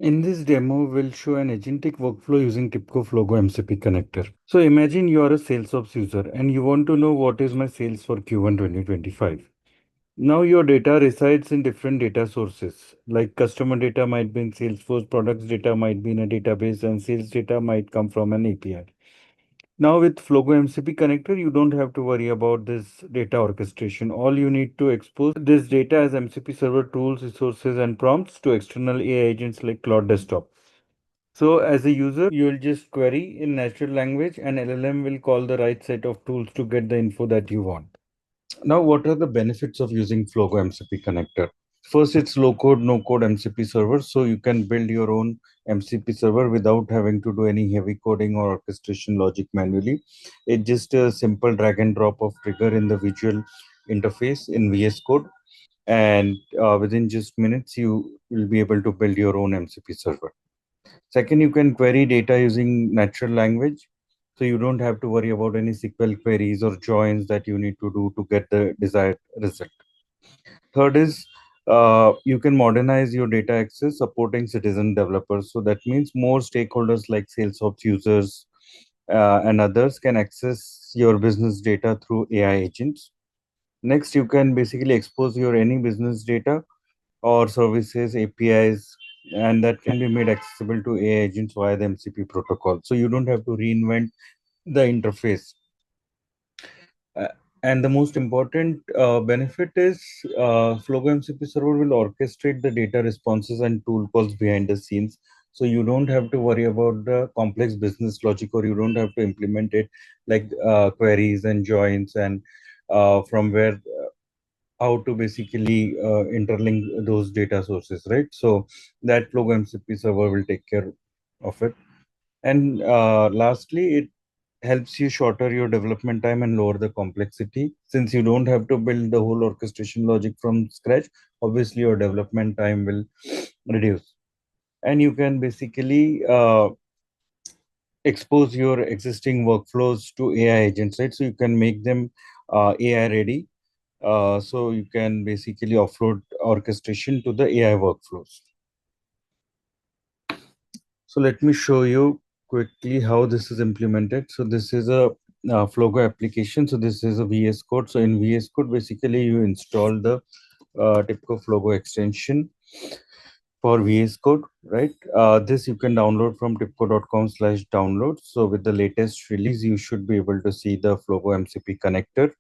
In this demo, we'll show an agentic workflow using TIBCO Flogo MCP Connector. So imagine you are a Salesforce user and you want to know what is my sales for Q1 2025. Now your data resides in different data sources, like customer data might be in Salesforce, products data might be in a database, and sales data might come from an API. Now with Flogo MCP connector, you don't have to worry about this data orchestration. All you need to expose this data as MCP server tools, resources, and prompts to external AI agents like Cloud Desktop. So as a user, you will just query in natural language and LLM will call the right set of tools to get the info that you want. Now, what are the benefits of using Flogo MCP connector? First, it's low code, no code MCP server. So you can build your own MCP server without having to do any heavy coding or orchestration logic manually. It's just a simple drag and drop of trigger in the visual interface in VS Code. And within just minutes, you will be able to build your own MCP server. Second, you can query data using natural language. So you don't have to worry about any SQL queries or joins that you need to do to get the desired result. Third is you can modernize your data access supporting citizen developers. So that means more stakeholders like Salesforce users and others can access your business data through AI agents. Next, you can basically expose your any business data or services, APIs, and that can be made accessible to AI agents via the MCP protocol. So you don't have to reinvent the interface. Uh, and the most important benefit is Flogo MCP server will orchestrate the data responses and tool calls behind the scenes. So you don't have to worry about the complex business logic, or you don't have to implement it like queries and joins and from where how to basically interlink those data sources, right? So that Flogo MCP server will take care of it. And lastly, it helps you shorter your development time and lower the complexity. Since you don't have to build the whole orchestration logic from scratch, obviously your development time will reduce. And you can basically expose your existing workflows to AI agents, right? So you can make them AI ready. So you can basically offload orchestration to the AI workflows. So let me show you quickly how this is implemented. So this is a Flogo application. So this is a VS Code. So in VS Code, basically you install the TIBCO Flogo extension for VS Code, right? This you can download from tibco.com/download. So with the latest release, you should be able to see the Flogo MCP connector.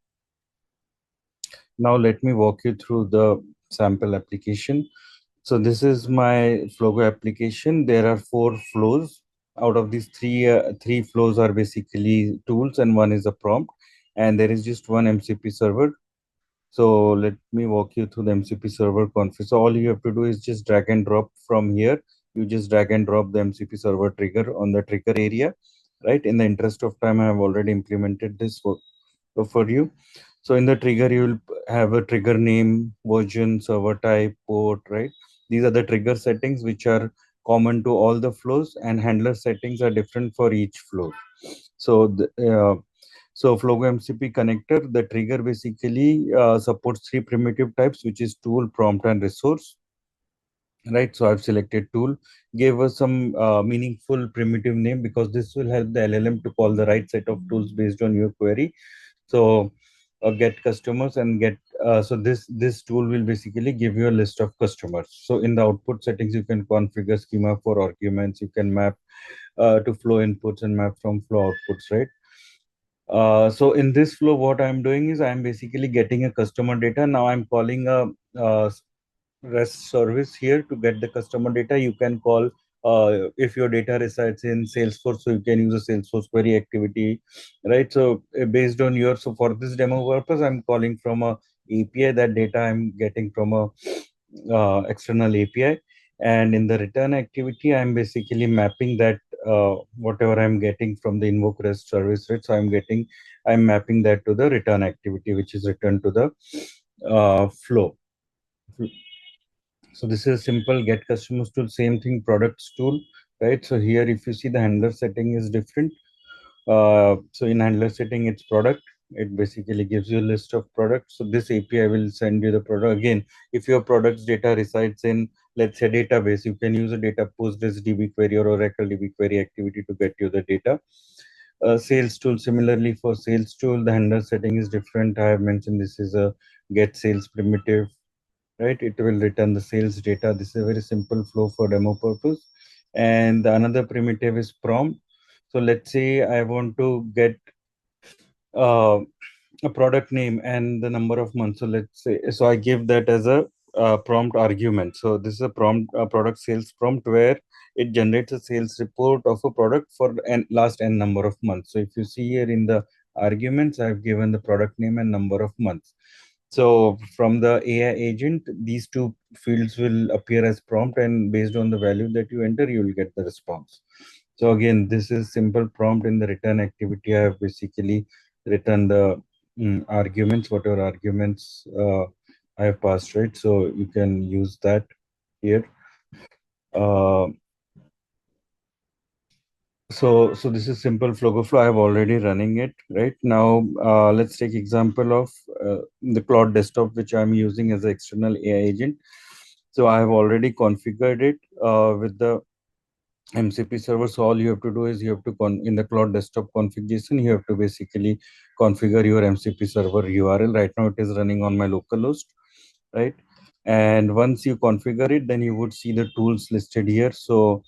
Now let me walk you through the sample application. So this is my Flogo application. There are 4 flows. Out of these three flows are basically tools and one is a prompt. And there is just one MCP server. So let me walk you through the MCP server config. So all you have to do is just drag and drop from here. You just drag and drop the MCP server trigger on the trigger area, right? In the interest of time, I have already implemented this for you. So in the trigger, you will have a trigger name, version, server type, port, right? These are the trigger settings which are common to all the flows, and handler settings are different for each flow. So so Flogo MCP connector, the trigger basically supports 3 primitive types, which is tool, prompt, and resource. Right, so I've selected tool, gave us some meaningful primitive name because this will help the LLM to call the right set of tools based on your query. So get customers and get so this tool will basically give you a list of customers. So in the output settings, you can configure schema for arguments. You can map to flow inputs and map from flow outputs, right? So in this flow, what I'm doing is I'm basically getting a customer data. Now I'm calling a REST service here to get the customer data. You can call if your data resides in Salesforce, so you can use a Salesforce query activity, right? So based on your, so for this demo purpose, I'm calling from a API. That data I'm getting from a external API, and in the return activity, I'm basically mapping that whatever I'm getting from the invoke REST service, right? So I'm mapping that to the return activity, which is returned to the flow. So this is simple get customers tool, same thing products tool, right? So here, if you see the handler setting is different. So in handler setting, it's product. It basically gives you a list of products. So this API will send you the product. Again, if your product's data resides in, let's say, database, you can use a data Postgres DB query or Oracle DB query activity to get you the data. Sales tool, similarly for sales tool, the handler setting is different. I have mentioned this is a get sales primitive, right? It will return the sales data. This is a very simple flow for demo purpose. And the another primitive is prompt. So let's say I want to get uh, a product name and the number of months. So let's say, so I give that as a prompt argument. So this is a prompt, a product sales prompt, where it generates a sales report of a product for n last n number of months. So if you see here in the arguments, I've given the product name and number of months. So from the AI agent, these two fields will appear as prompt, and based on the value that you enter, you will get the response. So again, this is simple prompt. In the return activity, I have basically written the arguments, whatever arguments I have passed, right? So you can use that here. Uh, so this is simple Flogo flow. I have already running it right now. Let's take example of the Cloud desktop, which I'm using as an external AI agent. So I have already configured it with the MCP server. So all you have to do is you have to in the Cloud desktop configuration, you have to basically configure your MCP server URL. Right now it is running on my localhost, right? And once you configure it, then you would see the tools listed here. So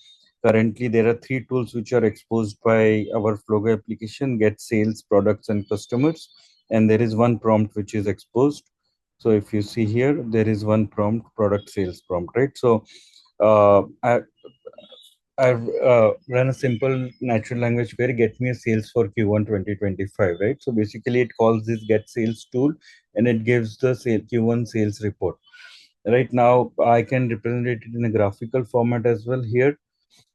currently there are three tools which are exposed by our Flogo application: get sales, products, and customers. And there is one prompt which is exposed. So if you see here, there is one prompt, product sales prompt, right? So I've run a simple natural language query, get me a sales for Q1 2025, right? So basically it calls this get sales tool, and it gives the Q1 sales report. Right now, I can represent it in a graphical format as well here.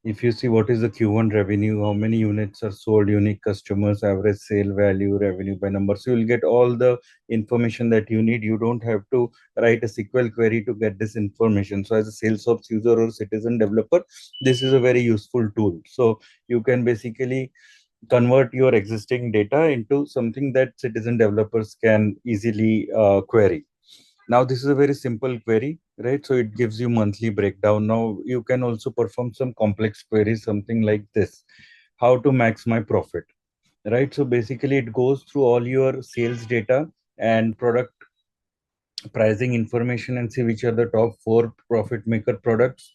If you see what is the Q1 revenue, how many units are sold, unique customers, average sale value, revenue by number. So you'll get all the information that you need. You don't have to write a SQL query to get this information. So as a Salesforce user or citizen developer, this is a very useful tool. So you can basically convert your existing data into something that citizen developers can easily query. Now, this is a very simple query, right? So it gives you monthly breakdown. Now, you can also perform some complex queries, something like this: how to max my profit, right? So basically, it goes through all your sales data and product pricing information and see which are the top four profit maker products,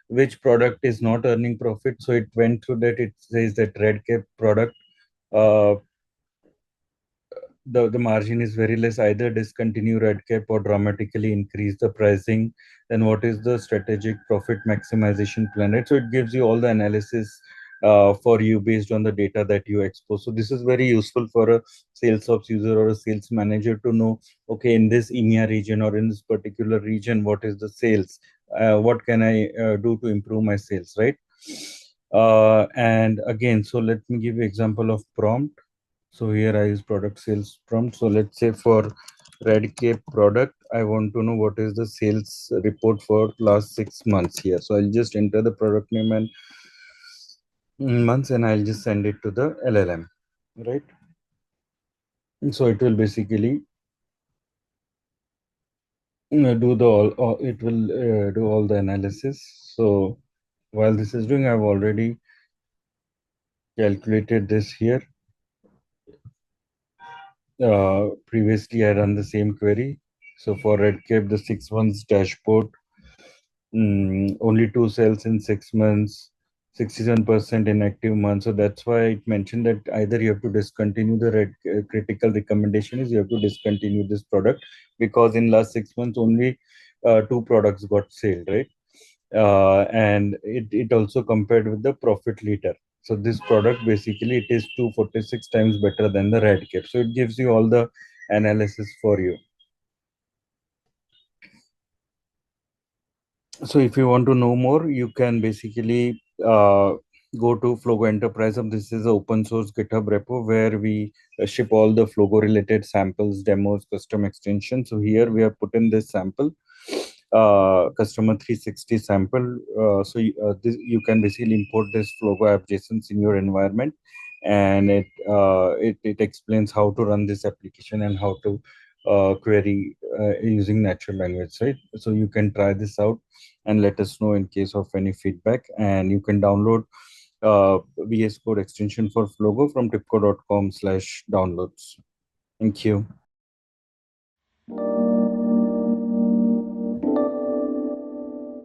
which product is not earning profit. So it went through that. It says that red cap product, uh, the margin is very less, either discontinue red cap or dramatically increase the pricing. Then what is the strategic profit maximization plan, right? So it gives you all the analysis for you based on the data that you expose. So this is very useful for a sales ops user or a sales manager to know, okay, in this EMEA region or in this particular region, what is the sales, what can I do to improve my sales, right? And again, so let me give you example of prompt. So here I use product sales prompt. So let's say for Red Cape product, I want to know what is the sales report for last 6 months here. So I'll just enter the product name and months, and I'll just send it to the LLM, right? And so it will basically do the all, it will do all the analysis. So while this is doing, I've already calculated this here. Previously, I run the same query. So for Red Cape, the 6 months dashboard, only two sales in 6 months, 67% in active months. So that's why it mentioned that either you have to discontinue the critical recommendation is you have to discontinue this product, because in last 6 months only two products got sold, right? And it also compared with the profit leader. So this product basically it is 246 times better than the red cap. So it gives you all the analysis for you. So if you want to know more, you can basically go to Flogo Enterprise Hub. This is an open source GitHub repo where we ship all the Flogo related samples, demos, custom extensions. So here we have put in this sample, customer 360 sample. So you can basically import this Flogo app JSONs in your environment and it explains how to run this application and how to query using natural language, right? So you can try this out and let us know in case of any feedback. And you can download VS Code extension for Flogo from tipco.com/downloads. Thank you.